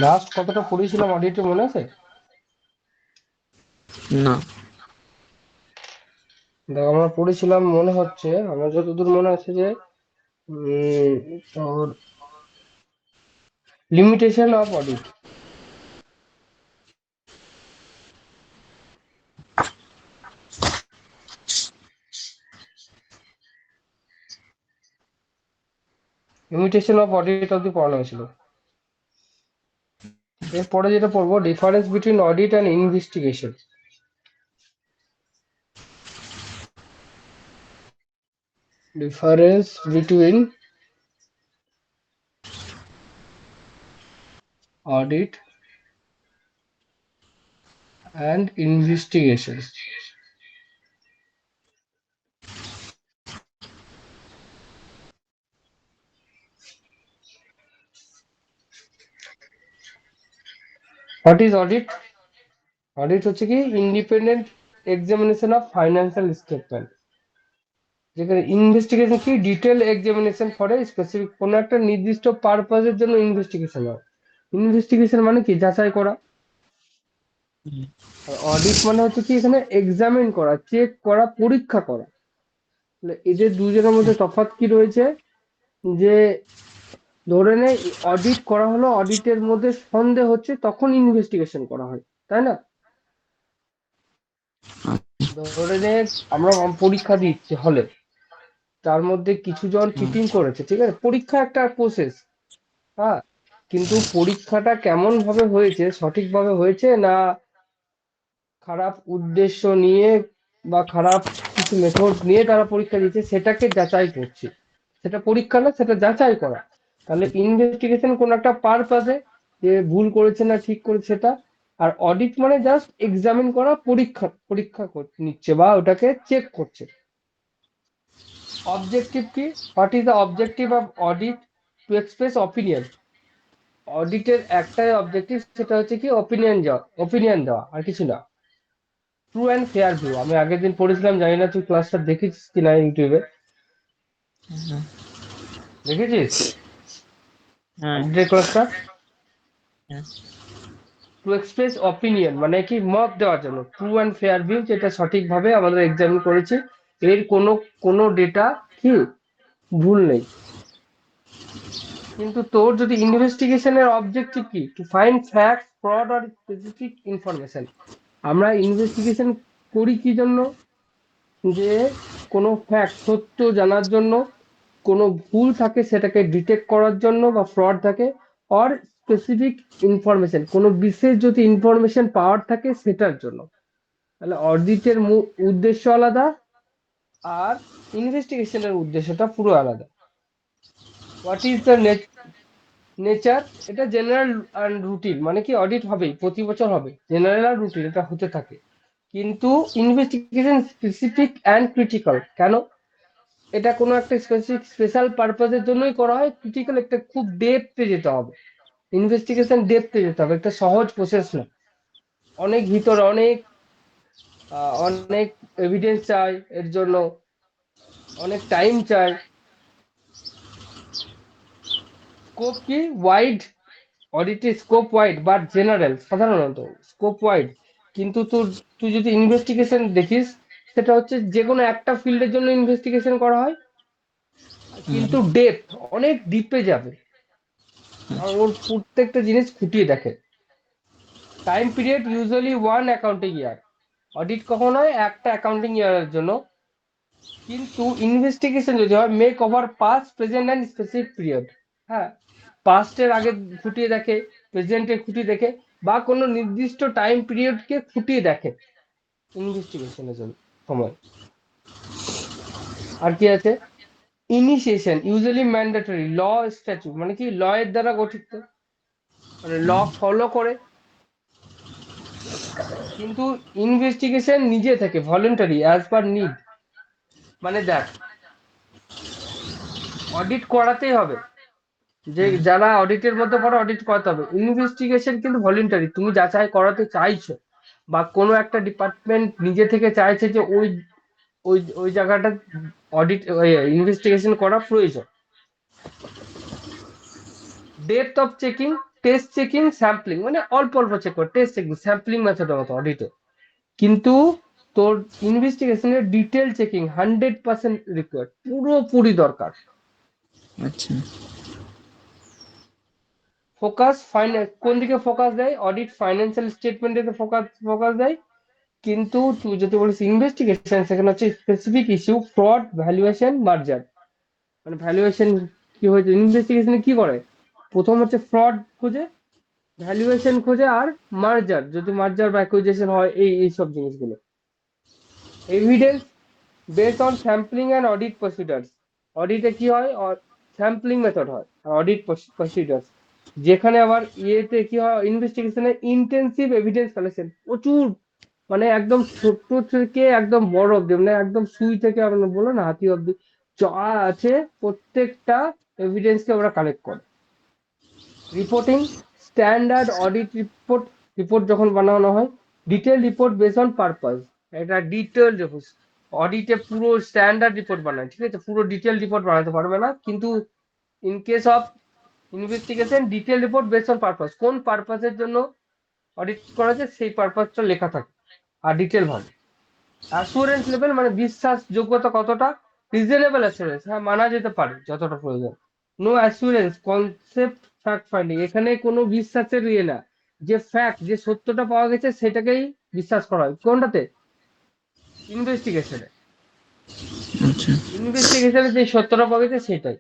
Last কতটা পড়েছিলাম অডিটে মনে আছে? না। দেখো আমরা পড়েছিলাম মনে হচ্ছে, আমার যতদূর মনে আছে যে তোর limitation of audit. Limitation of audit অব্দি পড়ানো হয়েছিল। এরপরে যেটা পড়বো, difference between audit and investigation. Difference between audit and investigation. What is audit? Audit হচ্ছে কি independent examination of financial statement, যেখানে ইনভেস্টিগেশন কি ডিটেল এক্সামিনেশন করে স্পেসিফিক কোনো একটা নির্দিষ্ট পারপাজের জন্য ইনভেস্টিগেশন হয়। ইনভেস্টিগেশন মানে কি যাচাই করা, হুম। আর অডিট মানে হচ্ছে কি এখানে এক্সামিন করা, চেক করা, পরীক্ষা করা। তাহলে এদের দুজনের মধ্যে তফাৎ কি রয়েছে? যে ধরে নে অডিট করা হলো, অডিটের মধ্যে সন্দেহ হচ্ছে তখন ইনভেস্টিগেশন করা হয়, তাই না? ধরে নে আমরা পরীক্ষা দিচ্ছি হলে, তার মধ্যে কিছু জন হুম। চিটিং করেছে, ঠিক আছে, পরীক্ষা একটা প্রসেস। হ্যাঁ, কিন্তু পরীক্ষাটা কেমন ভাবে হয়েছে, সঠিকভাবে হয়েছে না খারাপ উদ্দেশ্য নিয়ে বা খারাপ কিছু মেথড নিয়ে তারা পরীক্ষা দিচ্ছে, সেটাকে যাচাই করছে। সেটা পরীক্ষা না, সেটা যাচাই করা। তাহলে ইনভেস্টিগেশন কোন একটা পারপাসে যে ভুল করেছে না ঠিক করেছে সেটা। আর অডিট মানে জাস্ট এক্সামিন করা, পরীক্ষা পরীক্ষা নিচ্ছে বা ওটাকে চেক করছে। অবজেক্টিভ কি? What is the objective of audit? To express opinion. অডিটের একটাই অবজেক্টিভ, সেটা হচ্ছে কি ওপিনিয়ন দেওয়া, আর কিছু না। ট্রু অ্যান্ড ফেয়ার ভিউ, আমি আগের দিন পড়েছিলাম, জানি না তুই ক্লাসটা দেখেছিস কিনা ইউটিউবে। হ্যাঁ। দেখেছিস হ্যাঁ। অডিটের ক্লাসটা? হ্যাঁ। টু এক্সপ্রেস অপিনিয়ন মানে কি মত দেওয়ার জন্য, ট্রু অ্যান্ড ফেয়ার ভিউ, যেটা সঠিকভাবে আমাদের এক্সামিন করেছে, এর কোনো কোনো ডেটা কি ভুল নেই। কিন্তু তোর যদি ইনভেস্টিগেশনের অবজেক্টিভ কি, to find fact, fraud or specific information. আমরা ইনভেস্টিগেশন করি কি জন্য? যে কোনো ফ্যাক্ট, সত্য জানার জন্য, কোনো ভুল থাকে সেটাকে ডিটেক্ট করার জন্য, বা ফ্রড থাকে, অর স্পেসিফিক ইনফরমেশন, কোনো বিশেষ যদি ইনফরমেশন পাওয়ার থাকে সেটার জন্য। তাহলে অডিটের উদ্দেশ্য আলাদা, আর ইনভেস্টিগেশনের উদ্দেশ্যটা পুরো আলাদা। What is the nature? এটা জেনারেল অ্যান্ড রুটিন, মানে কি অডিট হবেই, প্রতি বছর হবে, জেনারেল আর রুটিন এটা হতে থাকে। কিন্তু ইনভেস্টিগেশন স্পেসিফিক অ্যান্ড ক্রিটিক্যাল। কেন? এটা কোনো একটা স্পেসিফিক স্পেশাল পারপাসের জন্যই করা হয়। ক্রিটিক্যাল, একটা খুব ডেপথে যেতে হবে, ইনভেস্টিগেশন ডেপথে যেতে হবে, একটা সহজ প্রসেস না। অনেক ভিতর, অনেক অনেক এভিডেন্স চাই এর জন্য, অনেক টাইম চাই। স্কোপ কি ওয়াইড, অডিটের স্কোপ ওয়াইড বাট জেনারেল, সাধারণত স্কোপ ওয়াইড। কিন্তু তুই যদি ইনভেস্টিগেশন দেখিস, সেটা হচ্ছে যে কোনো একটা ফিল্ডের জন্য ইনভেস্টিগেশন করা হয়, হুম। কিন্তু ডেপথ, অনেক ডিপে যাবে, আর আচ্ছা। ওর প্রত্যেকটা জিনিস খুঁটিয়ে দেখে। Time period usually one accounting year. Audit কখন হয়? একটা অ্যাকাউন্টিং ইয়ারের জন্য। কিন্তু ইনভেস্টিগেশন যদি হয়, may cover past, present and specific period. হ্যাঁ, পাস্টের আগে খুঁটিয়ে দেখে, প্রেজেন্টে খুঁটিয়ে দেখে, বা কোনো নির্দিষ্ট টাইম পিরিয়ডকে খুঁটিয়ে দেখে ইনভেস্টিগেশনের জন্য সময়। আর কি আছে? ইনিশিয়েশন ইউজুয়ালি ম্যান্ডেটরি, ল স্ট্যাচু মানে কি ল এর দ্বারা গঠিত, মানে ল হুম। ফলো করে। কিন্তু ইনভেস্টিগেশন নিজে থেকে ভলেন্টারি, অ্যাজ পার নিড। মানে দেখ, অডিট করাতেই হবে, যে হুম। যারা অডিটের মধ্যে পড়ে অডিট করাতে হবে। ইনভেস্টিগেশন কিন্তু ভলেন্টারি, তুমি যাচাই করাতে চাইছো, বা কোনো একটা ডিপার্টমেন্ট নিজে থেকে চাইছে যে ওই ওই ওই জায়গাটা অডিট, ইনভেস্টিগেশন করা প্রয়োজন। Depth of checking, test checking sampling, মানে অল্প অল্প চেক করে, টেস্ট চেকিং স্যাম্পলিং মেথডের মতো অডিটে। কিন্তু তোর ইনভেস্টিগেশনের ডিটেল চেকিং 100% রিকোয়ার্ড, পুরোপুরি দরকার। আচ্ছা। ফোকাস কোন দিকে ফোকাস দেয়? অডিট ফাইন্যান্সিয়াল স্টেটমেন্টে ফোকাস দেয়। কিন্তু তুই যদি বলিস ইনভেস্টিগেশন, সেখানে হচ্ছে স্পেসিফিক ইস্যু, ফ্রড, ভ্যালুয়েশন, মার্জার। মানে ভ্যালুয়েশন কি হয়েছে, ইনভেস্টিগেশনে কি করে? প্রথম হচ্ছে ফ্রড খোঁজে, ভ্যালুয়েশন খোঁজে, আর মার্জার, যদি মার্জার বা অ্যাকুইজিশন হয়, এই সব জিনিসগুলো। Evidence based on sampling and audit procedures. অডিটে কি হয়? স্যাম্পলিং মেথড হয়, আর অডিট প্রসিডার্স, যেখানে আবার ইয়েতে কি হয়, ইনভেস্টিগেশনে ইন্টেন্সিভ এভিডেন্স কালেকশন প্রচুর, মানে একদম ছোট থেকে একদম বড় অব্দি, মানে একদম সুই থেকে আমরা বলো না হাতি অব্দি যা আছে, প্রত্যেকটা এভিডেন্সকে ওরা কালেক্ট করে। রিপোর্টিং স্ট্যান্ডার্ড অডিট রিপোর্ট যখন বানানো হয়, detail report base on purpose. এটা ডিটেল রিপোর্ট, অডিটে পুরো স্ট্যান্ডার্ড রিপোর্ট বানায়, ঠিক আছে, পুরো ডিটেল রিপোর্ট বানাতে পারবে না, কিন্তু in case of investigation detail report base on purpose, কোন পারপাসের জন্য অডিট করা হচ্ছে সেই পারপাসটা লেখা থাকে আর ডিটেল ভাবে। অ্যাসুরেন্স লেভেল মানে বিশ্বাসযোগ্যতা কতটা, রিজনেবল অ্যাসুরেন্স, হ্যাঁ মানা যেতে পারে যতটা প্রয়োজন। No assurance concept fact finding, এখানে কোনো বিশ্বাসের ইয়ে না, যে ফ্যাক্ট, যে সত্যটা পাওয়া গেছে সেটাকেই বিশ্বাস করা হয়। কোনটাতে? ইনভেস্টিগেশনে। আচ্ছা। ইনভেস্টিগেশনে যে সত্যটা পাওয়া গেছে সেটাই।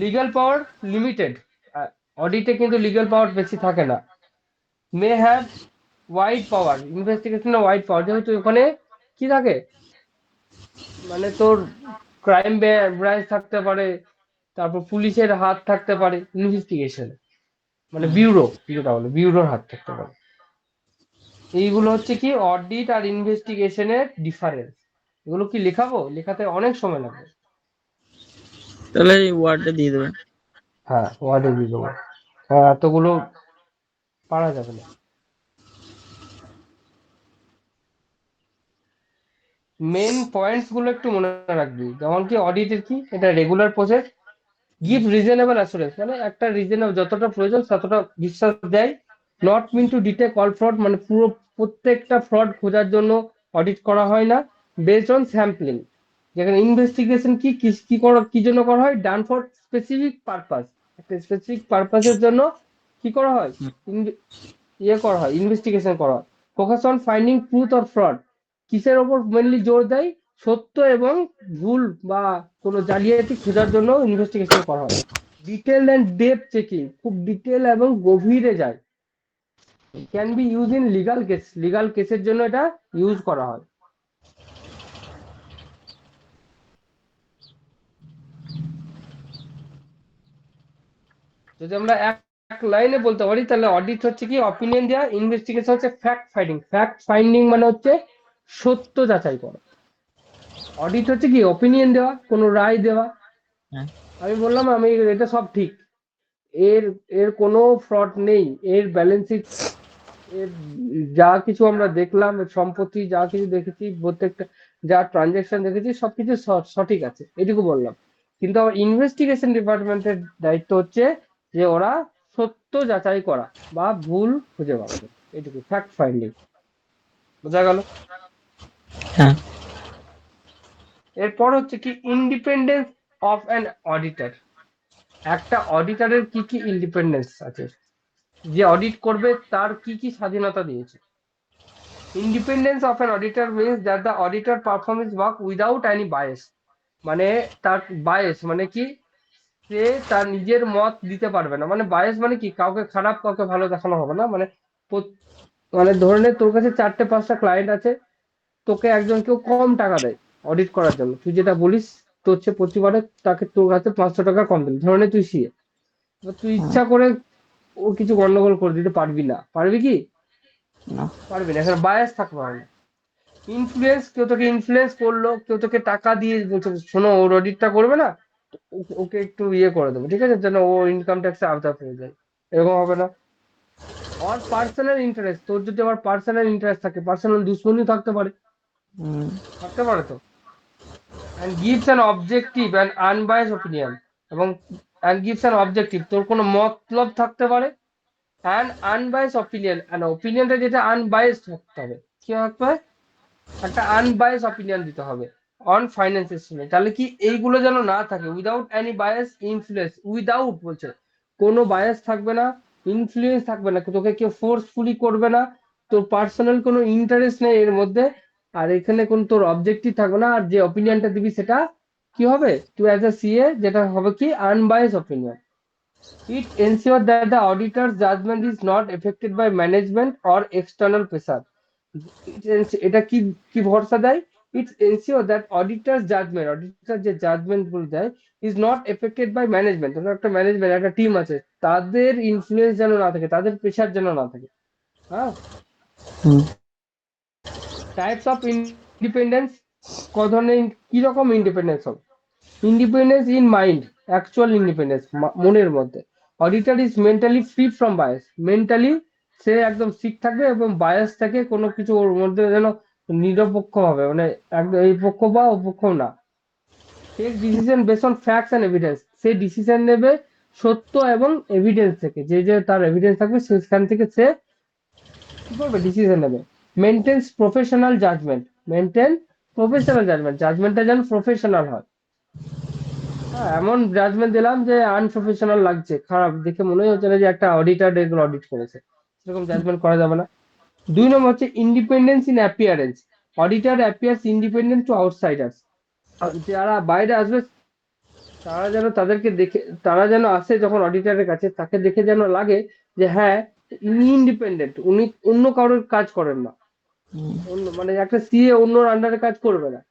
লিগ্যাল পাওয়ার লিমিটেড, অডিটে কিন্তু লিগ্যাল পাওয়ার বেশি থাকে না। মে হ্যাভ ওয়াইড পাওয়ার, ইনভেস্টিগেশনে ওয়াইড পাওয়ার, যেহেতু ওখানে কি থাকে, মানে তোর ক্রাইম ব্রাঞ্চ থাকতে পারে, তারপর পুলিশের হাত থাকতে পারে ইনভেস্টিগেশনে, মানে বিউরো, যেটা বলে বিউরোর হাত থাকতে পারে। এইগুলো হচ্ছে কি অডিট আর ইনভেস্টিগেশনের ডিফারেন্স। এগুলো কি লেখাবো? লেখাতে অনেক সময় লাগবে। তাহলে এই ওয়ার্ডটা দিয়ে দেবে। হ্যাঁ, ওয়ার্ডে দিয়ে দেবো। হ্যাঁ, এতগুলো পারা যাবে না। মেন পয়েন্টস গুলো একটু মনে রাখবি, যেমন কি অডিটের কি, এটা regular process, give reasonable assurance, মানে একটা রিজনেবল যতটা প্রয়োজন ততটা বিশ্বাস দেয়। Not mean to detect all fraud, মানে পুরো প্রত্যেকটা ফ্রড খোঁজার জন্য অডিট করা হয় না। বেসড অন স্যাম্পলিং, যেখানে ইনভেস্টিগেশন কি কি কি কি জন্য করা হয়, ডান ফর স্পেসিফিক পারপাস, একটা স্পেসিফিক পারপাসের জন্য কি করা হয়, ইয়ে করা হয়, ইনভেস্টিগেশন করা হয়। Focus on finding truth or fraud, কিসের ওপর মেনলি জোর দেয়? সত্য এবং ভুল বা কোনো জালিয়াতি খোঁজার জন্য ইনভেস্টিগেশন করা হয়। ডিটেল অ্যান্ড ডেপথ চেকিং, খুব ডিটেল এবং গভীরে যায়। Can be use in legal case, legal কেসের জন্য এটা ইউজ করা হয়। যদি আমরা এক এক লাইনে বলতে পারি, তাহলে অডিট হচ্ছে কি অপিনিয়ন দেওয়া, ইনভেস্টিগেশন হচ্ছে ফ্যাক্ট ফাইন্ডিং। ফ্যাক্ট ফাইন্ডিং মানে হচ্ছে সত্য যাচাই করা, অডিট হচ্ছে কি অপিনিয়ন দেওয়া, কোনো রায় দেওয়া। হ্যাঁ। আমি বললাম আমি এটা সব ঠিক, এর এর কোনো ফ্রড নেই, এর ব্যালেন্স শিট, এর যা কিছু আমরা দেখলাম, এর সম্পত্তি যা কিছু দেখেছি, প্রত্যেকটা যা ট্রানজাকশন দেখেছি সবকিছু সঠিক আছে, এটুকু বললাম। কিন্তু আমার ইনভেস্টিগেশন ডিপার্টমেন্টের দায়িত্ব হচ্ছে যে ওরা সত্য যাচাই করা বা ভুল খুঁজে বার করা, এটুকু ফ্যাক্ট ফাইন্ডিং। বোঝা গেল? হ্যাঁ। এরপর হচ্ছে কি ইন্ডিপেন্ডেন্স অফ অ্যান অডিটর। একটা অডিটরের কি কি ইন্ডিপেন্ডেন্স আছে, যে অডিট করবে তার কি কি স্বাধীনতা দিয়েছে। Independence of an auditor means that the auditor perform his work without any bias, মানে তার বায়াস মানে কি, সে তার নিজের মত দিতে পারবে না। মানে বায়াস মানে কি, কাউকে খারাপ কাউকে ভালো দেখানো হবে না। মানে মানে ধরে নে তোর কাছে 4-5টা ক্লায়েন্ট আছে, তোকে একজন কেউ কম টাকা দেয় অডিট করার জন্য, তুই যেটা বলিস তোর হচ্ছে প্রতিবারে তাকে তোর কাছে 500 টাকা কম দিল, ধরে নে তুই সিএ, এবার তুই হ্যাঁ। ইচ্ছা করে ও কিছু গন্ডগোল করে দিতে পারবি না, পারবি কি? না। পারবি না, এখানে বায়াস থাকতে পারে না। ইনফ্লুয়েন্স, কেউ তোকে ইনফ্লুয়েন্স করলো, কেউ তোকে টাকা দিয়ে বলছে শোনো ওর অডিটটা করবে না, তো ওকে একটু ইয়ে করে দেবো, ঠিক আছে, যেন ও ইনকাম ট্যাক্সে আওতায় হয়ে যায়, এরকম হবে না। আর পার্সোনাল ইন্টারেস্ট, তোর যদি আবার পার্সোনাল ইন্টারেস্ট থাকে, পার্সোনাল দুশ্মনীও থাকতে পারে, হুম। থাকতে পারে তো। And gives an objective and unbiased opinion, এবং and gives an objective, তোর কোনো মতলব থাকতে পারে, and unbiased opinion, and opinionটা যেটা unbiased থাকতে হবে, কি থাকতে হবে, একটা আনবায়াস অপিনিয়ন দিতে হবে অন ফাইন্যান্সের সময়। তাহলে কি এইগুলো যেন না থাকে, without any bias influence, without বলছে, কোনো বায়াস থাকবে না, ইনফ্লুয়েন্স থাকবে না, তোকে কেউ ফোর্সফুলি করবে না, তোর পার্সোনাল কোনো ইন্টারেস্ট নেই এর মধ্যে, আর এখানে কোন তোর অবজেক্টিভ থাকবে না, আর যে অপিনিয়নটা দিবি সেটা কি হবে, তুই অ্যাজ এ সিএ যেটা হবে কি unbiased opinion. It ensures that the auditor's judgment is not affected by management or external pressure. এটা কি কি ভরসা দেয়, it's ensure that auditor judgement, auditor যে জাজমেন্ট গুলো দেয় is not affected by management, ধরো একটা ম্যানেজমেন্ট একটা টিম আছে, তাদের ইনফ্লুয়েন্স যেন না থাকে, তাদের প্রেশার যেন না থাকে। হ্যাঁ, হুম, টাইপস অফ ইন্ডিপেন্ডেন্স, ক ধরনের, কি রকম ইন্ডিপেন্ডেন্স হবে, independence in mind, actual independence মনের মধ্যে। Auditor is mentally free from bias, mentally সে একদম ঠিক থাকবে এবং বায়াস থেকে কোনো কিছু ওর মধ্যে যেন নিরপেক্ষ হবে, মানে একদম এই পক্ষ বা ও পক্ষ না। Take decision base on facts and evidence, সে ডিসিশন নেবে সত্য এবং এভিডেন্স থেকে, যে যে তার এভিডেন্স থাকবে সেখান থেকে সে কি করবে, ডিসিশন নেবে। Maintains professional judgement, maintain professional judgement, জাজমেন্টটা যেন প্রফেশনাল হয়। হ্যাঁ, এমন জাজমেন্ট দিলাম যে আনপ্রফেশনাল লাগছে, খারাপ দেখে মনে হচ্ছে না যে একটা অডিটর এগুলো অডিট করেছে, সেরকম জাজমেন্ট করা যাবে না। 2 নম্বর হচ্ছে independence in appearance, auditor appears independent two outsiders, যারা বাইরে আসবে তারা যেন তাদেরকে দেখে, তারা যেন আসে যখন অডিটরের কাছে, তাকে দেখে যেন লাগে যে হ্যাঁ ইনি ইন্ডিপেন্ডেন্ট, উনি অন্য কারোর কাজ করেন না, হুম, অন্য মানে একটা সিএ অন্যর আন্ডারে কাজ করবে না,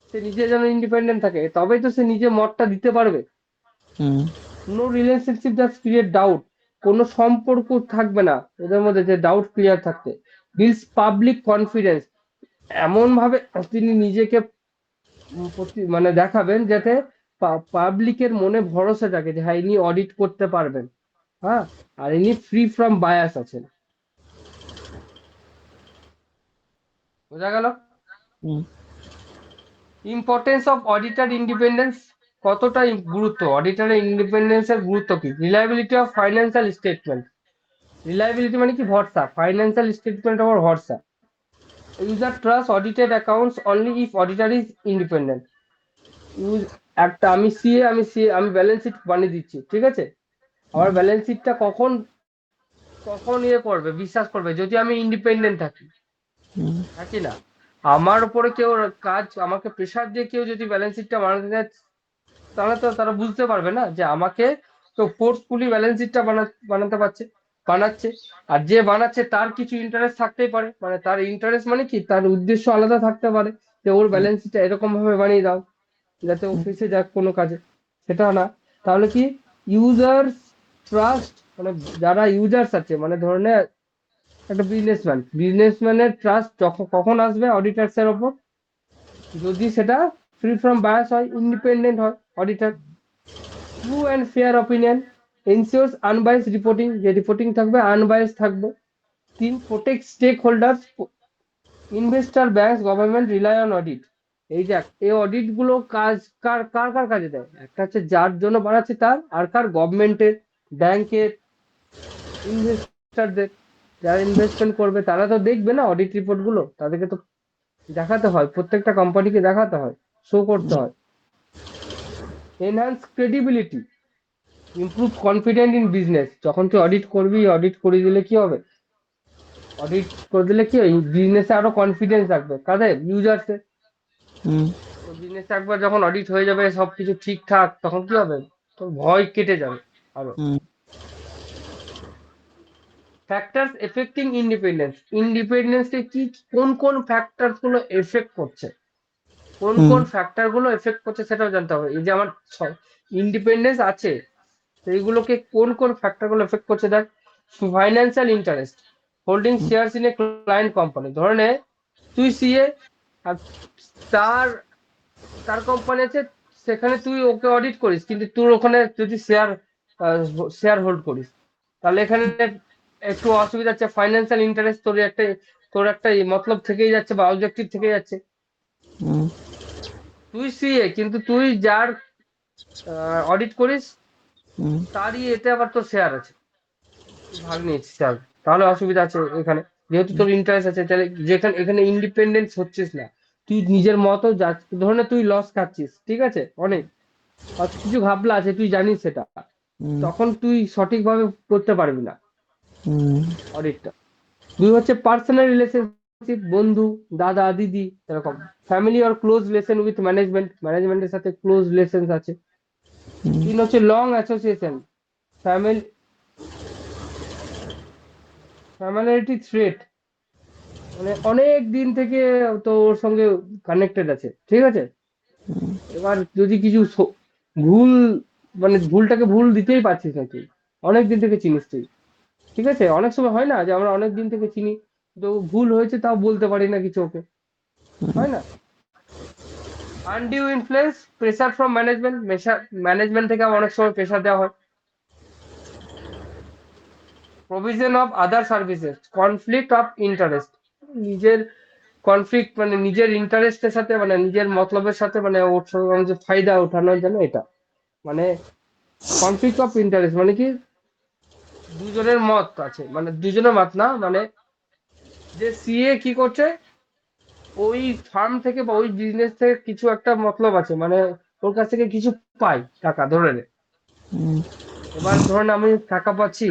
সে নিজে যেন ইন্ডিপেন্ডেন্ট থাকে, তবেই তো সে নিজে মতটা দিতে পারবে। Hmm, no relationship just create doubt, কোনো সম্পর্ক থাকবে না ওদের মধ্যে যে ডাউট ক্লিয়ার থাকতে। বিল্ডস পাবলিক কনফিডেন্স, এমন ভাবে তিনি নিজেকে মানে দেখাবেন যাতে পাবলিকের মনে ভরসা থাকে যে হ্যাঁ ইনি অডিট করতে পারবেন। হ্যাঁ, আর ইনি ফ্রি ফ্রম বায়াস আছেন। বোঝা গেল? হুম, ইম্পর্টেন্স অফ অডিটার ইন্ডিপেন্ডেন্স, কতটা গুরুত্ব অডিটারের ইন্ডিপেন্ডেন্সের গুরুত্ব কি, reliability of financial statement, reliability মানে কি ভরসা, ফাইন্যান্সিয়াল স্টেটমেন্ট আমার ভরসা। User trust audited accounts only if auditor is independent. Use, একটা আমি সিএ আমি ব্যালেন্স শিট বানিয়ে দিচ্ছি, ঠিক আছে, আমার হুম, ব্যালেন্স শিটটা কখন কখন করবে, বিশ্বাস করবে যদি আমি ইন্ডিপেন্ডেন্ট থাকি, হুম, থাকি না, আমার উপরে কেউ কাজ, আমাকে প্রেশার দিয়ে কেউ যদি ব্যালেন্স শিটটা বানাতে দেয়, তাহলে তো তারা বুঝতে পারবে না যে আমাকে তো ফোর্সফুলি ব্যালেন্স শিটটা বানাতে পারছে, বানাচ্ছে। আর যে বানাচ্ছে তার কিছু ইন্টারেস্ট থাকতেই পারে, মানে তার ইন্টারেস্ট মানে কি, তার উদ্দেশ্য আলাদা থাকতে পারে, যে ওর হুম, ব্যালেন্স শিটটা এরকম ভাবে বানিয়ে দাও যাতে ও হুম, ফেসে যাক কোনো কাজে, সেটা না। তাহলে কি ইউজার ট্রাস্ট, মানে যারা ইউজার্স আছে, মানে ধরে নে একটা বিজনেসম্যানের ট্রাস্ট যখন কখন আসবে অডিটার্স এর ওপর, যদি সেটা ফ্রি ফ্রম বায়াস হয়, ইন্ডিপেন্ডেন্ট হয় auditor. True and fair opinion ensures unbias reporting, যে রিপোর্টিং থাকবে আনবায়াস থাকবে। 3, protect stakeholders, investor, bank, government rely on audit. এই দেখ এই অডিট গুলো কাজ কার কার কার কাজে দেয়, একটা হচ্ছে যার জন্য বানাচ্ছে তার, আর কার, গভর্নমেন্টের, ব্যাংকের, ইনভেস্টরদের, যারা ইনভেস্টমেন্ট করবে তারা তো দেখবে না অডিট রিপোর্ট গুলো, তাদেরকে তো দেখাতে হয়, প্রত্যেকটা কোম্পানিকে দেখাতে হয়, শো করতে হয়। Enhance credibility, improve confident in business, যখন তুই অডিট করবি, অডিট করে দিলে কি হবে, অডিট করে দিলে কি বিজনেসে আরো কনফিডেন্স থাকবে, কাদের, ইউজার্সের। হুম, তো বিজনেসে একবার যখন অডিট হয়ে যাবে সবকিছু ঠিকঠাক, তখন কি হবে, তোর ভয় কেটে যাবে আরো। হুম, ফ্যাক্টরস এফেক্টিং ইন্ডিপেন্ডেন্স, ইন্ডিপেন্ডেন্সে কি কোন কোন ফ্যাক্টর গুলো এফেক্ট করছে, কোন হুম, কোন ফ্যাক্টর গুলো এফেক্ট করছে সেটাও জানতে হবে। এই যে আমার ইন্ডিপেন্ডেন্স আছে, সেইগুলোকে কোন কোন ফ্যাক্টর গুলো এফেক্ট করছে, দেখ। Financial interest, holding shares in a client company, ধরে নে তুই সিএ, আর তার তার কোম্পানি আছে, সেখানে তুই ওকে অডিট করিস, কিন্তু তোর ওখানে যদি শেয়ার হোল্ড করিস, তাহলে এখানে একটু অসুবিধা হচ্ছে, ফাইন্যান্সিয়াল ইন্টারেস্ট তোর একটা মতলব থেকেই যাচ্ছে বা অবজেক্টিভ থেকে যাচ্ছে। তুই সিএ কিন্তু তুই যার অডিট করিস, হুম তারই এতে আবার তোর শেয়ার আছে, তুই ভাগ নিয়েছিস শেয়ার, তাহলে অসুবিধা আছে এখানে। যেহেতু তোর ইন্টারেস্ট আছে, তাহলে যেখানে এখানে ইন্ডিপেন্ডেন্স হচ্ছিস না, তুই নিজের মতো যা, ধরে নে তুই লস খাচ্ছিস, ঠিক আছে, অনেক, আর কিছু ঘাপলা আছে, তুই জানিস সেটা, হুম তখন তুই সঠিকভাবে করতে পারবি না হুম অডিটটা। দুই হচ্ছে পার্সোনাল রিলেশনশিপ, বন্ধু, দাদা দিদি এরকম। ফ্যামিলি আর ক্লোজ রিলেশন উইথ ম্যানেজমেন্ট, ম্যানেজমেন্টের সাথে ক্লোজ রিলেশন আছে। হুম তিন হচ্ছে long association, family, familiarity threat, মানে অনেক দিন থেকে তো ওর সঙ্গে কানেক্টেড আছে, ঠিক আছে। এবার যদি কিছু ভুল, মানে ভুলটাকে ভুল দিতেই পারছিস না তুই, অনেক দিন থেকে চিনিস তুই, ঠিক আছে। অনেক সময় হয় না যে আমরা অনেক দিন থেকে চিনি, তো ভুল হয়েছে তাও বলতে পারি না কিছু ওকে, হয় না। Undue influence, pressure from management, management থেকে অনেক সময় প্রেসার দেওয়া হয়। Provision of other services, conflict of interest, নিজের কনফ্লিক্ট, মানে নিজের ইন্টারেস্টের সাথে, মানে নিজের মতলবের সাথে, মানে ওর সঙ্গে যে ফায়দা ওঠানোর জন্য এটা, মানে কনফ্লিক্ট অফ ইন্টারেস্ট মানে কি, দুজনের মত আছে, মানে দুজনের মত না, মানে যে সিএ কি করছে, ওই ফার্ম থেকে বা ওই বিজনেস থেকে কিছু একটা মতলব আছে, মানে ওর কাছ থেকে কিছু পাই, টাকা ধরে নে। হুম এবার ধরুন আমি টাকা পাচ্ছি,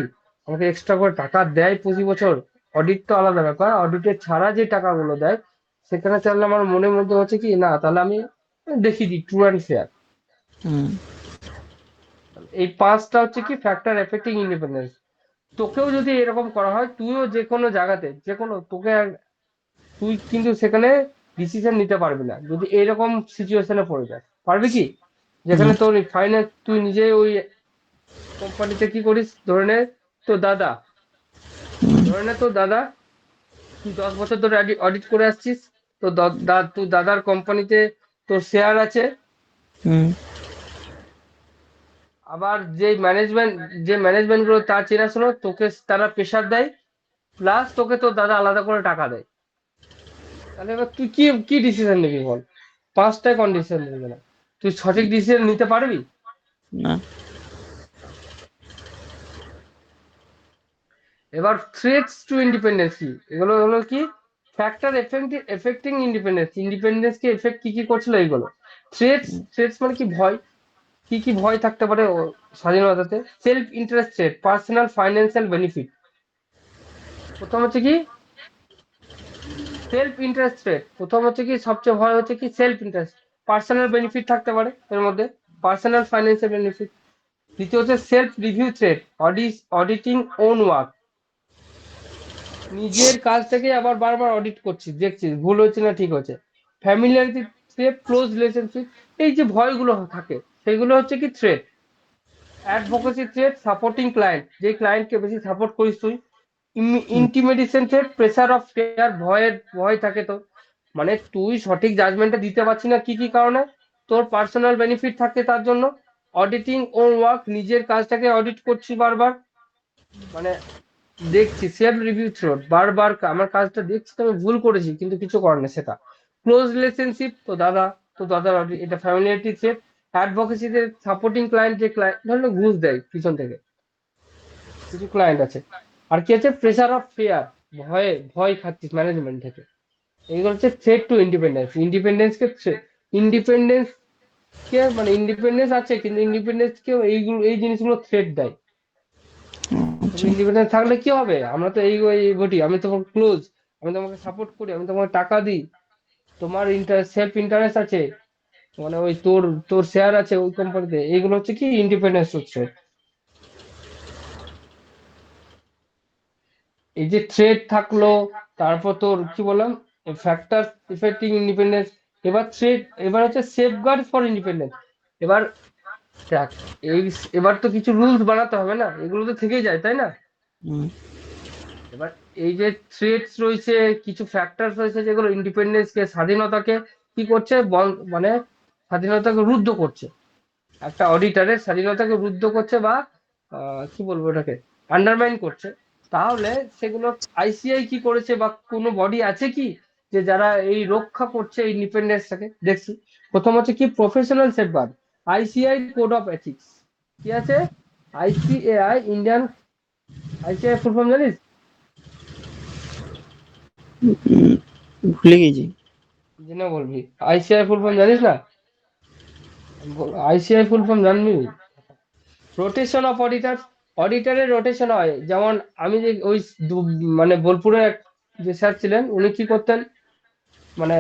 আমাকে এক্সট্রা করে টাকা দেয় প্রতি বছর, অডিট তো আলাদা ব্যাপার, অডিটের ছাড়া যে টাকাগুলো দেয়, সেখানে চাইলে আমার মনের মধ্যে হচ্ছে কি না, তাহলে আমি দেখি দিই ট্রু অ্যান্ড ফেয়ার। হুম এই পাঁচটা হচ্ছে কি ফ্যাক্টর এফেক্টিং ইন্ডিপেন্ডেন্স। তোকেও যদি এরকম করা হয়, তুইও যে কোনো জায়গাতে, যে কোনো তোকে তুই কিন্তু সেখানে ডিসিশন নিতে পারবি না যদি এরকম সিচুয়েশনে পড়ে যায়, পারবি কি? হুম যেখানে তোর ফাইন্যান্স, তুই নিজে ওই কোম্পানিতে কি করিস, ধরে নে তোর দাদা, ধরে নে তোর দাদা, তুই 10 বছর ধরে অডিট করে আসছিস, তো তোর দাদার কোম্পানিতে তোর শেয়ার আছে। হুম আবার যে ম্যানেজমেন্ট গুলো তার চেনাশোনা, তোকে তারা প্রেশার দেয়, প্লাস তোকে তোর দাদা আলাদা করে টাকা দেয়, তাহলে এবার তুই কি কি ডিসিশন নিবি বল? পাঁচটায় কন্ডিশন নিবি না, তুই সঠিক ডিসিশন নিতে পারবি? না এবার থ্রেটস টু ইন্ডিপেন্ডেন্স কি, এগুলো হলো কি ফ্যাক্টর এফেক্টিং ইন্ডিপেন্ডেন্স, ইন্ডিপেন্ডেন্স কে এফেক্ট কি কি করছিল এইগুলো। থ্রেটস মানে কি ভয়, কি কি ভয় থাকতে পারে স্বাধীনতাতে। Self interest threat, personal financial benefit. প্রথম হচ্ছে কি সেলফ ইন্টারেস্ট থ্রেট, প্রথম হচ্ছে কি সবচেয়ে ভয় হচ্ছে কি সেলফ ইন্টারেস্ট, পার্সোনাল বেনিফিট থাকতে পারে এর মধ্যে, পার্সোনাল ফাইন্যান্সিয়াল বেনিফিট। দ্বিতীয় হচ্ছে self review threat, auditing on work, নিজের কাজ থেকে আবার বারবার অডিট করছিস, দেখছিস ভুল হচ্ছে না ঠিক হচ্ছে। ফ্যামিলিয়ারিটি থ্রেট, ক্লোজ রিলেশনশিপ, এই যে ভয়গুলো থাকে সেগুলো হচ্ছে কি threat. Advocacy threat, supporting client, যে ক্লায়েন্টকে বেশি সাপোর্ট করিস তুই। Hmm intimidation threat, pressure of fear, ভয় থাকে তো, মানে তুই সঠিক জাজমেন্টটা দিতে পারছিস না কি কি কারণে, তোর পার্সোনাল বেনিফিট থাকে তার জন্য। অডিটিং ওন ওয়ার্ক, নিজের কাজটাকে অডিট করছি বারবার, মানে দেখছি সেলফ রিভিউ থ্রোট, বারবার আমার কাজটা দেখছি তো আমি ভুল করেছি কিন্তু কিছু করার নেই সেটা। ক্লোজ রিলেশনশিপ, তো দাদার এটা ফ্যামিলিয়ারিটি থ্রেট। অ্যাডভোকেসিতে সাপোর্টিং ক্লায়েন্ট, যে ক্লায়েন্ট ধরলে ঘুষ দেয় পিছন থেকে, কিছু ক্লায়েন্ট আছে। আর কি আছে, প্রেসার অফ ফেয়ার, ভয় খাচ্ছিস ম্যানেজমেন্ট থেকে। এইগুলো হচ্ছে থ্রেট টু ইন্ডিপেন্ডেন্স, ইন্ডিপেন্ডেন্স কে, মানে ইন্ডিপেন্ডেন্স আছে কিন্তু ইন্ডিপেন্ডেন্স কেও এইগুলো, এই জিনিসগুলো থ্রেট দেয়। তুমি আচ্ছা ইন্ডিপেন্ডেন্ট থাকলে কি হবে, আমরা তো এই ঘটি, আমি তোমার ক্লোজ, আমি তোমাকে সাপোর্ট করি, আমি তোমাকে টাকা দিই, তোমার সেলফ ইন্টারেস্ট আছে, মানে ওই তোর তোর শেয়ার আছে ওই কোম্পানিতে, এইগুলো হচ্ছে কি ইন্ডিপেন্ডেন্স হচ্ছে। এই যে থ্রেড থাকলো, তারপর তোর কি বললাম ফ্যাক্টর ইফেক্টিং ইন্ডিপেন্ডেন্স। এবার থ্রেড, এবার হচ্ছে সেফগার্ড ফর ইন্ডিপেন্ডেন্স। এবার দেখ, এই এবার তো কিছু রুলস বানাতে হবে না, এগুলো তো থেকেই যায় তাই না। হুম এবার এই যে থ্রেটস রয়েছে, কিছু ফ্যাক্টরস রয়েছে যেগুলো ইন্ডিপেন্ডেন্স কে, স্বাধীনতাকে কি করছে, মানে স্বাধীনতাকে রুদ্ধ করছে, একটা অডিটারের স্বাধীনতাকে রুদ্ধ করছে, বা কি বলবো ওটাকে, আন্ডারমাইন করছে। তাহলে সেগুলো আইসিআই কি করেছে, বা কোনো বডি আছে কি যে যারা এই রক্ষা করছে ইন্ডিপেন্ডেন্সটাকে, দেখছি। প্রথম হচ্ছে কি professional safeguard, ICI code of ethics, কি আছে, আইসিএআই ইন্ডিয়ান, আইসিআই ফুল ফর্ম জানিস? ভুলে গেছি। জেনে বলবি। আইসিআই ফুল ফর্ম জানিস না? আইসিআই ফুল ফর্ম জানবি? রোটেশন অফ অডিটার, অডিটারের রোটেশন হয়। যেমন আমি যে ওই মানে বোলপুরে যে স্যার ছিলেন, উনি কি করতেন, মানে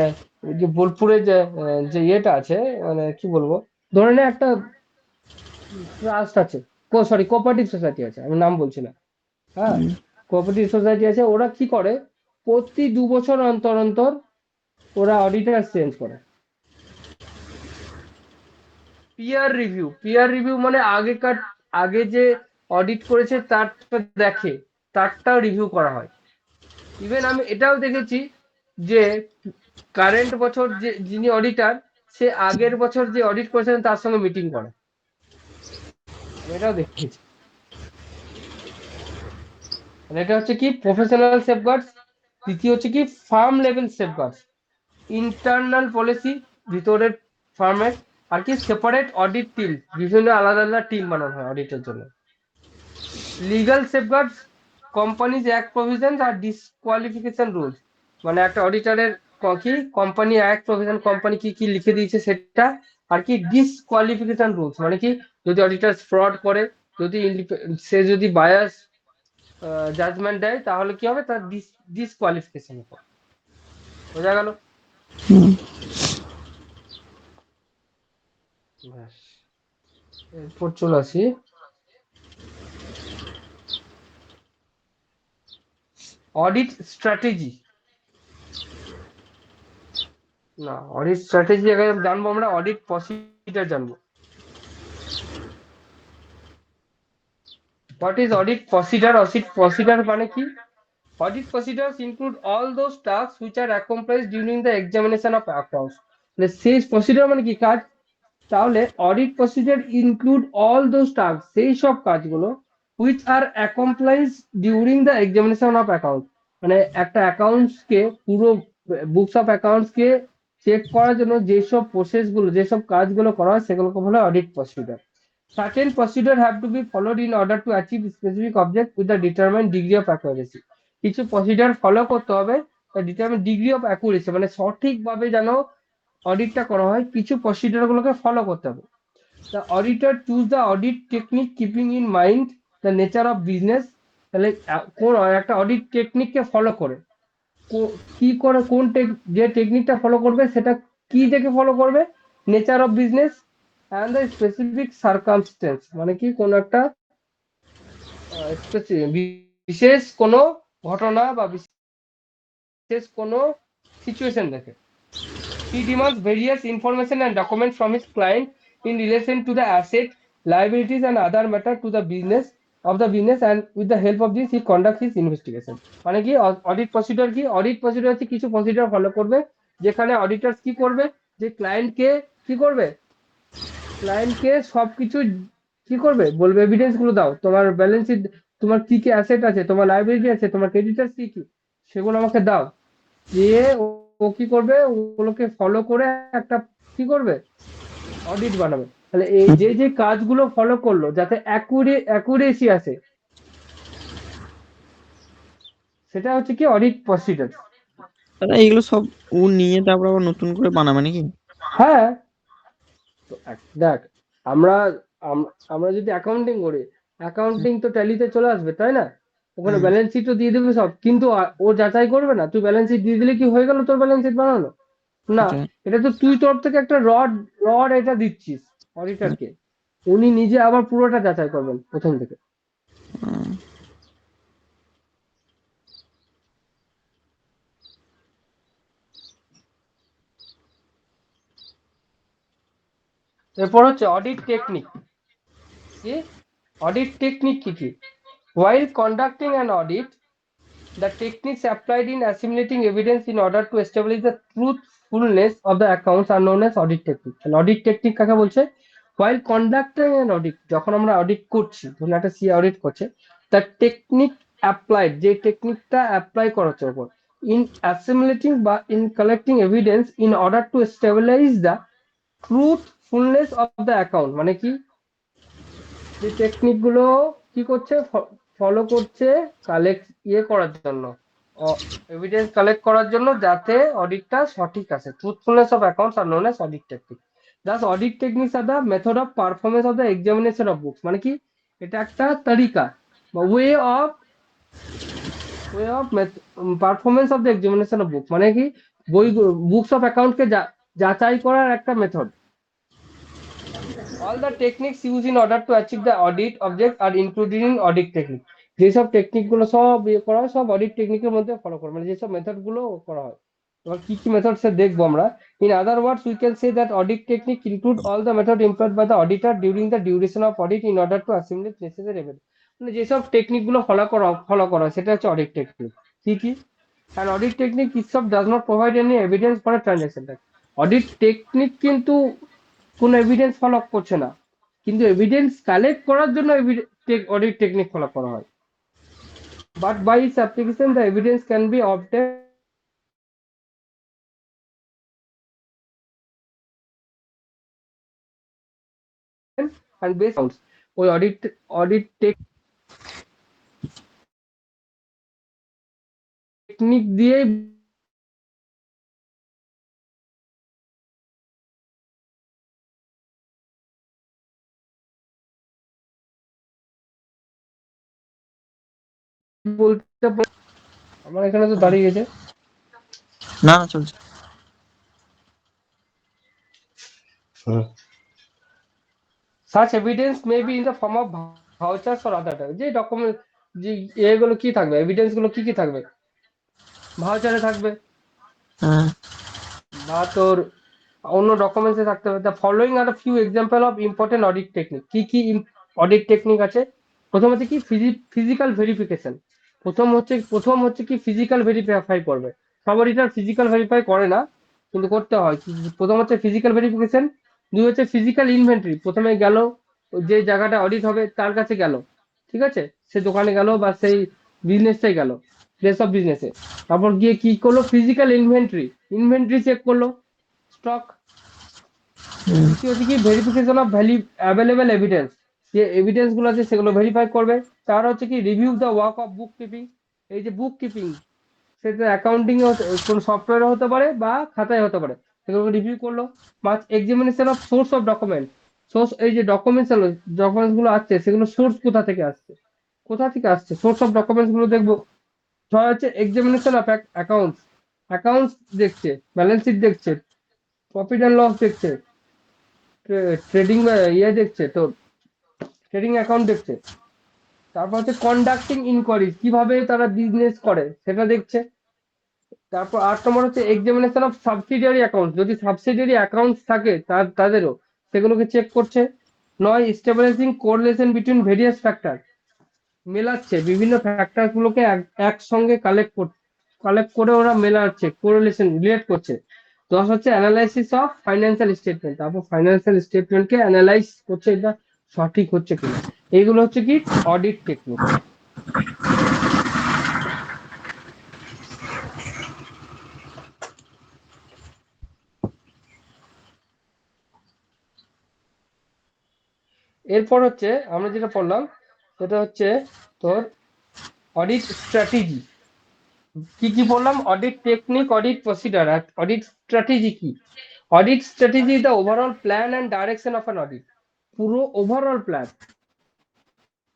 ওই যে বোলপুরে যে যে ইয়েটা আছে, মানে কি বলবো, ধরে নে একটা ট্রাস্ট আছে, সরি কোঅপারেটিভ সোসাইটি আছে, আমি নাম বলছি না, হ্যাঁ, হুম, কোঅপারেটিভ সোসাইটি আছে। ওরা কি করে, প্রতি 2 বছর অন্তর অন্তর ওরা অডিটার চেঞ্জ করে। পিয়ার রিভিউ মানে আগেকার, আগে যে অডিট করেছে তারটা দেখে, তারটাও রিভিউ করা হয়। ইভেন আমি এটাও দেখেছি যে কারেন্ট বছর যে যিনি অডিটার, সে আগের বছর যে অডিট করেছেন তার সঙ্গে মিটিং করে, আমি এটাও দেখেছি। মানে এটা হচ্ছে কি প্রফেশনাল সেফগার্ডস। তৃতীয় হচ্ছে কি ফার্ম লেভেল সেফগার্ডস, ইন্টারনাল পলিসি ভিতরের ফার্মের, আর কি সেপারেট অডিট টিম, বিভিন্ন আলাদা আলাদা টিম বানানো হয় অডিটের জন্য। Legal safeguards, companies act provision আর ডিসকোয়ালিফিকেশন রুলস, মানে একটা অডিটরের কি কোম্পানি অ্যাক্ট প্রভিশন, কোম্পানি কি কি লিখে দিয়েছে সেটা, আর কি ডিসকোয়ালিফিকেশন রুলস মানে কি, যদি অডিটর ফ্রড করে, যদি সে যদি বায়াস জাজমেন্ট দেয়, তাহলে কি হবে, তার ডিসকোয়ালিফিকেশন হবে। বোঝা গেল? হুম। ব্যাস, এরপর চলে আসি অডিট স্ট্র্যাটেজি। না, অডিট স্ট্র্যাটেজি আগে জানবো, আমরা অডিট প্রসিজার জানবো। What is audit procedure? Audit procedure মানে কি? Audit procedures include all those tasks which are accomplished during the examination of accounts. মানে সেই প্রসিডিউর মানে কি কাজ, তাহলে audit procedure include all those task, সেই সব কাজগুলো which are accomplished during the examination of accounts, মানে একটা অ্যাকাউন্টস কে, পুরো বুকস অফ অ্যাকাউন্টস কে চেক করার জন্য যেসব প্রসেস গুলো, যেসব কাজগুলো করা হয়, সেগুলোকে বলে audit procedure. Certain procedure have to be followed in order to achieve specific object with the determined degree of accuracy. কিছু প্রসিডিউর ফলো করতে হবে, ডিটারমাইন ডিগ্রি অফ অ্যাকুরেসি, মানে সঠিকভাবে যেন অডিটটা করা হয়, কিছু প্রসিডিউর গুলোকে ফলো করতে হবে। The auditor choose the audit technique keeping in mind the nature of business. তাহলে কোন একটা অডিট টেকনিককে ফলো করে, কি করে, কোন যে টেকনিকটা ফলো করবে সেটা কি দেখে ফলো করবে, nature of business and the specific circumstance, মানে কি কোন একটা বিশেষ কোনো ঘটনা বা বিশেষ কোনো সিচুয়েশন দেখে। He demands various information and documents from his client in relation to the asset, liabilities and other matter to the business of the business, and with the help of this he conducts his investigation. মানে কি audit procedure কি, audit procedure হচ্ছে কিছু procedure follow করবে, যেখানে auditor কি করবে, যে ক্লায়েন্টকে কি করবে, ক্লায়েন্টকে সবকিছু কি করবে বলবে, এভিডেন্স গুলো দাও, তোমার ব্যালেন্স শিট, তোমার কি কি অ্যাসেট আছে, তোমার লাইবিলিটি আছে, তোমার ক্রেডিটার্স কি কি, সেগুলো আমাকে দাও। দিয়ে ও ও কি করবে, ওগুলোকে ফলো করে একটা কি করবে, অডিট বানাবে। তাহলে এই যে যে কাজগুলো ফলো করলো যাতে অ্যাকুরেসি আসে, সেটা হচ্ছে কি অডিট প্রসিডিউর। তারা এগুলো সব ও নিয়ে তারপর আবার নতুন করে বানাবে নাকি? হ্যাঁ, তো দেখ, আমরা আমরা যদি অ্যাকাউন্টিং করি, অ্যাকাউন্টিং তো ট্যালিতে চলে আসবে, তাই না? ওখানে হুম, ব্যালেন্স শিটও দিয়ে দেবে সব, কিন্তু ও যাচাই করবে না, তুই ব্যালেন্স শিট দিয়ে দিলে কি হয়ে গেল তোর ব্যালেন্স শিট বানানো? না, সেটাই। এটা তো তুই তোর থেকে একটা রড এটা দিচ্ছিস হুম, অডিটরকে, উনি নিজে আবার পুরোটা যাচাই করবেন প্রথম থেকে। হুম, এরপর হচ্ছে অডিট টেকনিক। কি অডিট টেকনিক কি কি? While conducting an audit, the techniques applied in assimilating evidence in order to establish the truthfulness of the accounts are known as audit technique. And audit technique কাকে বলছে? While conducting an audit, যখন আমরা audit করছি, ধরুন একটা C audit করছে, the technique applied, যে টেকনিকটা অ্যাপ্লাই করা হচ্ছে ওপর, in assimilating বা in collecting evidence in order to establish the truthfulness of the account, মানে কি যে টেকনিক গুলো কি করছে, ফলো করছে কালেক্ট করার জন্য, এভিডেন্স কালেক্ট করার জন্য, যাতে অডিটটা সঠিক আসে। Truthfulness of accounts are known as audit technique. Das audit techniques are the method of performance of the examination of books. মানে কি, এটা একটা তরিকা বা way of performance of the examination of book, মানে কি বই, বুকস অফ অ্যাকাউন্টকে যাচাই করার একটা method. All the techniques used in order to achieve the audit object are included in audit technique. যেসব টেকনিক গুলো সব করা হয়, সব অডিট টেকনিকের মধ্যে ফলো করে, মানে যেসব মেথড গুলো করা হয়। এবার কি কি মেথড সে দেখবো আমরা। In other words we can say that audit technique include all the method employed by the auditor during the duration of audit in order to assimilate necessary evidence. মানে যেসব টেকনিক গুলো ফলো করা হয় সেটা হচ্ছে অডিট টেকনিক। কি কি? And audit technique itself does not provide any evidence for a transaction. Audit technique কিন্তু কোন এভিডেন্স ফলো করছে না, কিন্তু এভিডেন্স কালেক্ট করার জন্য অডিট টেকনিক ফলো করা হয়। But by its application the evidence can be obtain and base ওই অডিট টেকনিক দিয়েই বলতে আমার এখানে তো দাঁড়িয়ে গেছে। না না চলছে। Such evidence may be in the form of vouchers or other type. যে ডকুমেন্ট, যে এগুলো কি থাকবে, এভিডেন্স গুলো কি কি থাকবে, ভাউচারে থাকবে হ্যাঁ বা তোর অন্য ডকুমেন্টসে থাকতে হবে। The following R few example of important audit technique. কি কি অডিট টেকনিক আছে? প্রথম হচ্ছে কি ফিজিক্যাল ভেরিফিকেশন। প্রথম হচ্ছে কি ফিজিক্যাল ভেরিফাই করবে। সব অডিটর ফিজিক্যাল ভেরিফাই করে না, কিন্তু করতে হয়। প্রথম হচ্ছে ফিজিক্যাল ভেরিফিকেশন। দুই হচ্ছে ফিজিক্যাল ইনভেন্টরি। প্রথমে গেল, যে জায়গাটা অডিট হবে তার কাছে গেল, ঠিক আছে, সে দোকানে গেল বা সেই বিজনেসটাই গেল, প্লেস অফ বিজনেসে। তারপর গিয়ে কি করলো, ফিজিক্যাল ইনভেন্টরি চেক করলো, স্টক। হুম, তৃতীয় হচ্ছে কি verification of value available evidence. যে এভিডেন্স গুলো আছে সেগুলো ভেরিফাই করবে। তার হচ্ছে কি review the work of book keeping. এই যে বুক কিপিং, সেটা অ্যাকাউন্টিং কোন সফটওয়্যারে হতে পারে বা খাতায় হতে পারে, সেগুলো রিভিউ করলো। পাঁচ, examination of swords of document. এই যে ডকুমেন্টস গুলো আসছে সেগুলো সোর্স কোথা থেকে আসছে, সোর্স অফ ডকুমেন্টস গুলো দেখবো। ছয় হচ্ছে এক্সামিনেশন অফ অ্যাকাউন্টস দেখছে, ব্যালেন্স শিট দেখছে, প্রফিট অ্যান্ড লস দেখছে, ট্রেডিং দেখছে, তো ট্রেডিং অ্যাকাউন্ট দেখছে। তারপর হচ্ছে কন্ডাক্টিং ইনকোয়ারি, কিভাবে তারা বিজনেস করে সেটা দেখছে। তারপর 8 নম্বর হচ্ছে এক্সামিনেশন অফ সাবসিডিয়ারি অ্যাকাউন্ট। যদি সাবসিডিয়ারি অ্যাকাউন্টস থাকে তাদেরও সেগুলোকে চেক করছে। 9, stabilising correlation between various factor. মেলাচ্ছে বিভিন্ন ফ্যাক্টর গুলোকে একসঙ্গে কালেক্ট করে ওরা মেলাচ্ছে, কোরিলেশন রিলেট করছে। 10 হচ্ছে অ্যানালাইসিস অফ ফাইন্যান্সিয়াল স্টেটমেন্ট। তারপর ফাইন্যান্সিয়াল স্টেটমেন্টকে অ্যানালাইজ করছে, এটা সঠিক হচ্ছে কিনা। এইগুলো হচ্ছে কি অডিট টেকনিক। এরপর হচ্ছে আমরা যেটা পড়লাম সেটা হচ্ছে তোর অডিট স্ট্র্যাটেজি। কি কি বললাম, অডিট টেকনিক, অডিট প্রসিডার, আর অডিট স্ট্র্যাটেজি কি। Audit strategy the overall plan and direction of an audit. পুরো ওভারঅল প্ল্যান।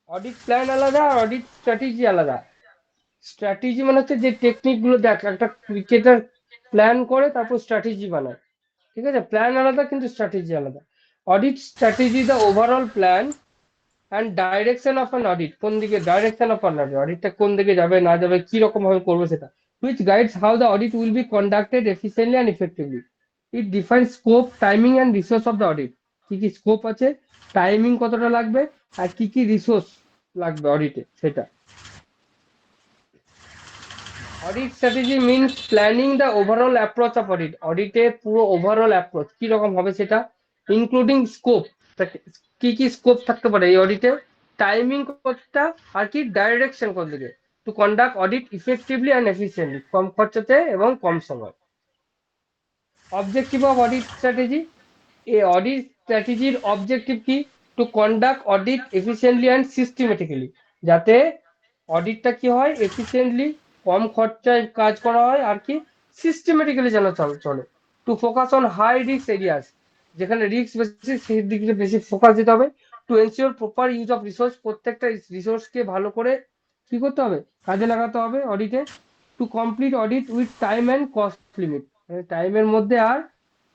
অডিট প্ল্যান আলাদা আর অডিট স্ট্র্যাটেজি আলাদা। স্ট্র্যাটেজি মানে হচ্ছে যে টেকনিক গুলো, দেখ একটা ক্রিকেটার প্ল্যান করে তারপর স্ট্র্যাটেজি বানায়, ঠিক আছে, প্ল্যান আলাদা কিন্তু স্ট্র্যাটেজি আলাদা। Audit strategy the overall plan and direction of an audit. কোন দিকে ডাইরেকশন অফ অ্যান অডিট, অডিটটা কোন দিকে যাবে না যাবে, কি রকম ভাবে করবে সেটা। which guides how the audit will be conducted efficiently and effectively. It defines scope, timing and resource of the audit. কি কি স্কোপ আছে, টাইমিং কতটা লাগবে, আর কি কি রিসোর্স লাগবে অডিটে সেটা। Audit strategy means planning the overall approach of audit. অডিটের পুরো ওভারঅল অ্যাপ্রোচ কি রকম হবে সেটা, ইনক্লুডিং স্কোপ, কি কি স্কোপ থাকতে পারে এই অডিটে, টাইমিং কতটা, আর কি ডাইরেকশন কোন দিকে, to conduct audit effectively and efficiently, কম খরচাতে এবং কম সময়। অবজেক্টিভ অফ অডিট স্ট্র্যাটেজি, এই অডিট স্ট্র্যাটেজির অবজেক্টিভ কি, to conduct audit efficiently and systematically, যাতে অডিটটা কি হয় এফিসিয়েন্টলি, কম খরচায় কাজ করা হয়, আর কি সিস্টেমেটিক্যালি যেন চলে। To focus on high risk areas, যেখানে রিস্ক বেশি সেই দিকে বেশি ফোকাস দিতে হবে। To ensure proper use of resource, প্রত্যেকটা রিসোর্সকে ভালো করে কি করতে হবে, কাজে লাগাতে হবে অডিটে। To complete audit with time and cost limit, টাইমের মধ্যে আর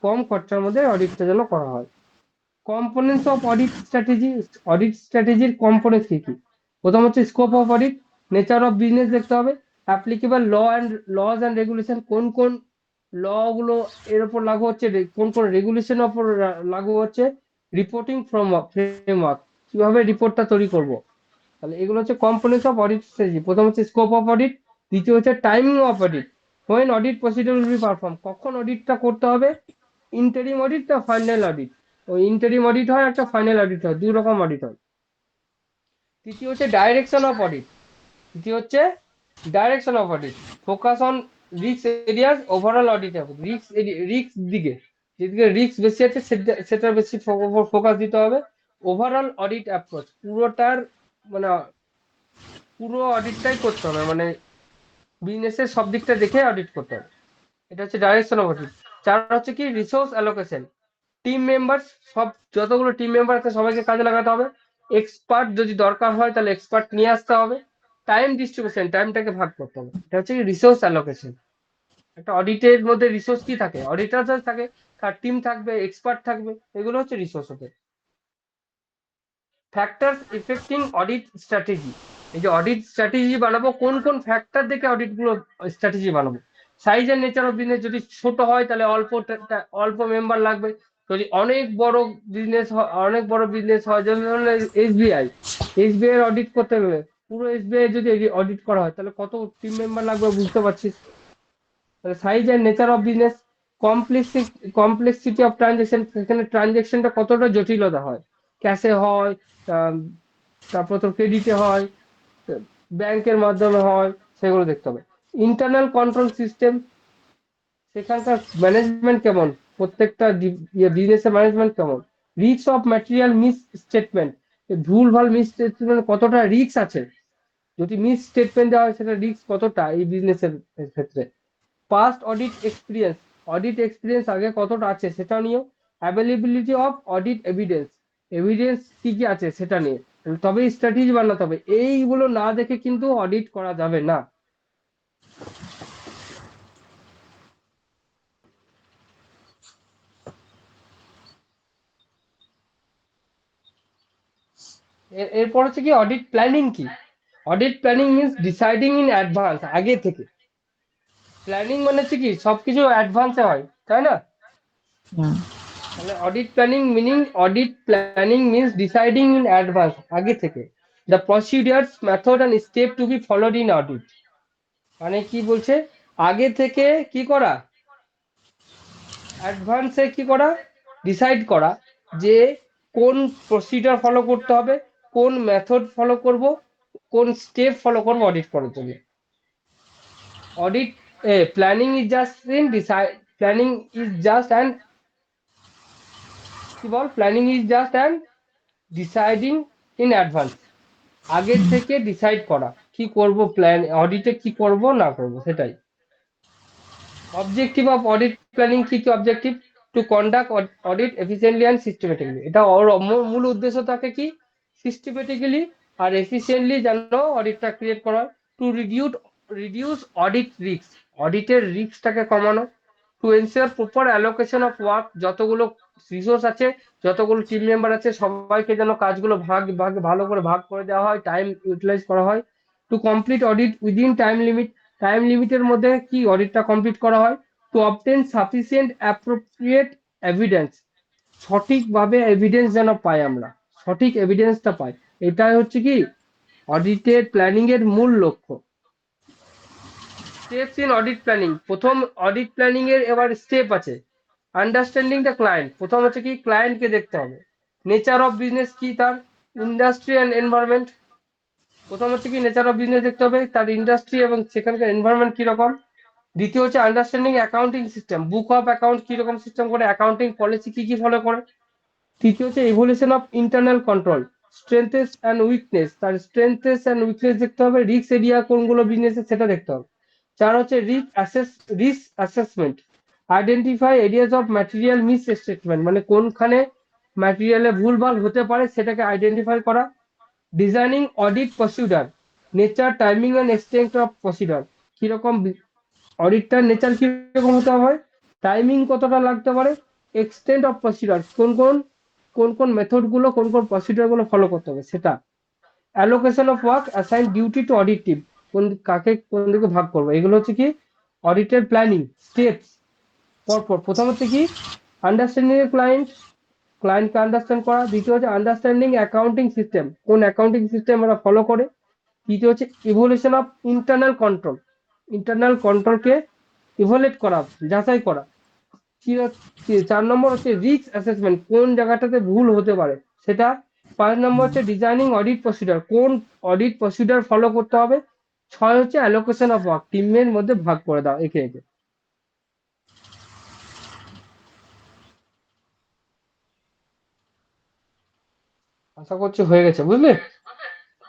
কম খরচার মধ্যে অডিটটা যেন করা হয়। Components of audit strategy, audit স্ট্র্যাটেজির কম্পোনেন্টস কি কি? প্রথম হচ্ছে scope of audit, nature of business দেখতে হবে, অ্যাপ্লিকেবল লজ অ্যান্ড রেগুলেশন, কোন কোন ল গুলো এর উপর লাগু হচ্ছে, কোন কোন রেগুলেশন উপর লাগু হচ্ছে, রিপোর্টিং ফ্রেমওয়ার্ক, কিভাবে রিপোর্টটা তৈরি করব। তাহলে এগুলো হচ্ছে কম্পোনেন্টস অফ অডিট স্ট্র্যাটেজি। প্রথম হচ্ছে স্কোপ অফ অডিট, দ্বিতীয় হচ্ছে timing of audit, when audit procedure will be perform, কখন অডিটটা করতে হবে, ইন্টারিম অডিট না ফাইনাল অডিট। ওই ইন্টারিম অডিট হয়, একটা ফাইনাল অডিট হয়, দুই রকম অডিট হয়। তৃতীয় হচ্ছে ডাইরেকশন অফ অডিট, তৃতীয় হচ্ছে direction of audit, focus on risk areas, overall audit হবে রিস্ক দিকে, যেদিকে রিস্ক বেশি আছে সেটা বেশি ফোকাস দিতে হবে। ওভারঅল অডিট অ্যাপ্রোচ, পুরোটার মানে পুরো অডিটটাই করতে হবে, মানে বিজনেসের সব দিকটা দেখে অডিট করতে হবে। এটা হচ্ছে ডাইরেকশন অফ অডিট। চার হচ্ছে কি রিসোর্স অ্যালোকেশন, টিম মেম্বার, সব যতগুলো টিম মেম্বার আছে সবাইকে কাজে লাগাতে হবে। এক্সপার্ট যদি দরকার হয় তাহলে এক্সপার্ট নিয়ে আসতে হবে। টাইম ডিস্ট্রিবিউশন, টাইমটাকে ভাগ করতে হবে, এটা হচ্ছে রিসোর্স অ্যালোকেশন। একটা অডিটের মধ্যে রিসোর্স কি থাকে, অডিটার থাকে, তার টিম থাকবে, এক্সপার্ট থাকবে, এগুলো হচ্ছে রিসোর্স হতে। ফ্যাক্টরস ইফেক্টিং অডিট স্ট্র্যাটেজি, এই যে অডিট স্ট্র্যাটেজি বানাবো, কোন কোন ফ্যাক্টর দেখে অডিট গুলো স্ট্র্যাটেজি বানাবো। Size and nature of business, যদি ছোট হয় তাহলে অল্প মেম্বার লাগবে, যদি অনেক বড় বিজনেস হয়, যেমন এসবিআই, এসবিআই অডিট করতে গেলে পুরো এসবিআই যদি অডিট করা হয় তাহলে কত টিম মেম্বার লাগবে বুঝতে পারছিস। তাহলে size and nature of business, complexity of transaction, সেখানে ট্রানজেকশনটা কতটা জটিলতা হয়, ক্যাশে হয়, তারপর তো ক্রেডিটে হয়, ব্যাংকের মাধ্যমে হয়, সেগুলো দেখতে হবে। ইন্টারনাল কন্ট্রোল সিস্টেম, সেখানকার ম্যানেজমেন্ট কেমন, প্রত্যেকটা বিজনেসের ম্যানেজমেন্ট কেমন। Risk of material miss statement, ভুল ভাল মিস স্টেটমেন্ট কতটা রিস্ক আছে, যদি মিস স্টেটমেন্ট দেওয়া হয় সেটা রিস্ক কতটা এই বিজনেসের ক্ষেত্রে। পাস্ট অডিট এক্সপিরিয়েন্স আগে কতটা আছে সেটা নিয়েও। Availability of audit evidence, evidence কি কি আছে সেটা নিয়ে, তবেই স্ট্র্যাটেজি বানাতে হবে, এইগুলো না দেখে কিন্তু অডিট করা যাবে না। এরপর হচ্ছে কি অডিট প্ল্যানিং কি। Audit planning means deciding in advance, আগে থেকে। প্ল্যানিং মানে হচ্ছে কি সবকিছু অ্যাডভান্সে হয়, তাই না? হুম। তাহলে audit planning means deciding in advance, আগে থেকে। The procedures method and step to be followed in audit, মানে কি বলছে, আগে থেকে কি করা, অ্যাডভান্সে কি করা, ডিসাইড করা যে কোন প্রসিডিউর ফলো করতে হবে, কোন মেথড ফলো করব, কোন স্টেপ ফলো করব অডিট করার জন্য। Audit planning is just in decide, planning is just and কি বল, planning is just and deciding in advance, আগে থেকে ডিসাইড করা কি করব, প্ল্যান অডিটে কি করব না করব সেটাই। অবজেক্টিভ অফ অডিট প্ল্যানিং কি কি objective, two conduct audit efficiently and systematically, এটা ওর মূল উদ্দেশ্য থাকে কি সিস্টেমেটিক্যালি আর এফিসিয়েন্টলি যেন অডিটটা ক্রিয়েট করা হয়। টু রিডিউস অডিট রিস্ক, অডিটের রিস্কটাকে কমানো। Two ensure proper allocation of work, যতগুলো রিসোর্স আছে, যতগুলো টিম মেম্বার আছে সবাইকে যেন কাজগুলো ভালো করে ভাগ করে দেওয়া হয়, টাইম ইউটিলাইজ করা হয়। Two complete audit within time limit, time লিমিটের মধ্যে কি অডিটটা কমপ্লিট করা হয়। To obtain sufficient appropriate evidence, সঠিকভাবে এভিডেন্স যেন পাই, আমরা সঠিক এভিডেন্সটা পাই, এটাই হচ্ছে কি অডিটের প্ল্যানিং এর মূল লক্ষ্য। স্টেপস ইন অডিট প্ল্যানিং, প্রথম অডিট প্ল্যানিং এর এবার স্টেপ আছে। আন্ডারস্ট্যান্ডিং দ্য ক্লায়েন্ট, প্রথম হচ্ছে কি ক্লায়েন্টকে দেখতে হবে। নেচার অফ বিজনেস কি তার, ইন্ডাস্ট্রি অ্যান্ড এনভায়রনমেন্ট, প্রথম হচ্ছে কি নেচার অফ বিজনেস দেখতে হবে, তার ইন্ডাস্ট্রি এবং সেখানকার এনভায়রনমেন্ট কিরকম। দ্বিতীয় হচ্ছে understanding accounting system, book of account কিরকম সিস্টেম করে, অ্যাকাউন্টিং পলিসি কি কি ফলো করে। তৃতীয় হচ্ছে evolution of internal control, strengths and weakness, তার স্ট্রেংথেস অ্যান্ড উইকনেস দেখতে হবে, রিস্ক এরিয়া কোনগুলো বিজনেসে সেটা দেখতে হবে। চার হচ্ছে risk assessment, identify areas of material miss statement, মানে কোনখানে ম্যাটেরিয়ালে ভুলভাল হতে পারে সেটাকে আইডেন্টিফাই করা। Designing audit procedure, nature timing and extent of procedure, কিরকম অডিটটার নেচার কিরকম হতে হবে, টাইমিং কতটা লাগতে পারে, এক্সটেন্ট অফ প্রসিডিউর, কোন কোন মেথড গুলো কোন কোন প্রসিডিউর গুলো ফলো করতে হবে সেটা। Allocation of work, assign duty to audit team, কাকে কোন দিকে ভাগ করবো, এগুলো হচ্ছে কি অডিটের প্ল্যানিং স্টেপস। পরপর প্রথম হচ্ছে কি আন্ডারস্ট্যান্ডিং এর ক্লায়েন্টকে আন্ডারস্ট্যান্ড করা। দ্বিতীয় হচ্ছে আন্ডারস্ট্যান্ডিং অ্যাকাউন্টিং সিস্টেম, কোন অ্যাকাউন্টিং সিস্টেম আমরা ফলো করে। তৃতীয় হচ্ছে ইভলিউশন অফ ইন্টারনাল কন্ট্রোলকে ইভ্যালুয়েট করা, যাচাই করা। চার নম্বর হচ্ছে রিস্ক অ্যাসেসমেন্ট, কোন জায়গাটাতে ভুল হতে পারে সেটা। পাঁচ নম্বর হচ্ছে ডিজাইনিং অডিট প্রসিডিউর, কোন অডিট প্রসিডিউর ফলো করতে হবে। ছয় হচ্ছে অ্যালোকেশন অফ ওয়ার্ক, টিমের মধ্যে ভাগ করে দাও একে একে। আশা করছি হয়ে গেছে, বুঝলে,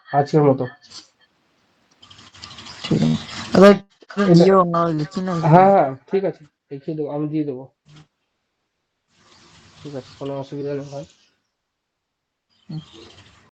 আজকের মতো। ঠিক আছে, আচ্ছা তুমি এটা দিও না লিখি না এখানে। হ্যাঁ হ্যাঁ ঠিক আছে, দেখিয়ে দেবো, আমি দিয়ে দেবো। ঠিক আছে, কোনো অসুবিধা নেই ভাই।